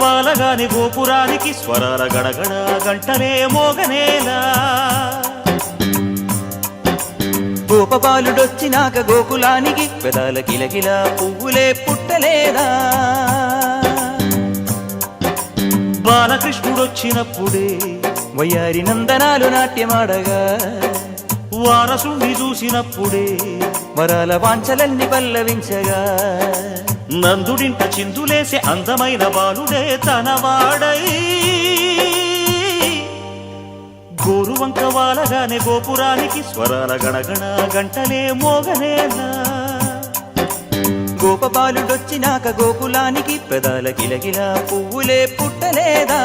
వాలగాని గోపురానికి స్వరాల గడగడ గంటలే మోగనేలా గోపబాలుడొచ్చినాక గోకులానికి పెదాల కిలకిల పువ్వులే పుట్టలేదా బాలకృష్ణుడొచ్చినప్పుడే వయ్యారి నందనాలు నాట్యమాడగా వారసుని చూసినప్పుడే వరాల వాంఛలన్నీ పల్లవించగా నందుడింట చిందులేసే అందమైన బాలుడే తనవాడై గోరువంక వాలగానే గోపురానికి స్వరాల గణగణ గంటలే మోగనేలా గోపబాలుడొచ్చినాక గోకులానికి పెదాల కిలకిల పువ్వులే పుట్టలేదా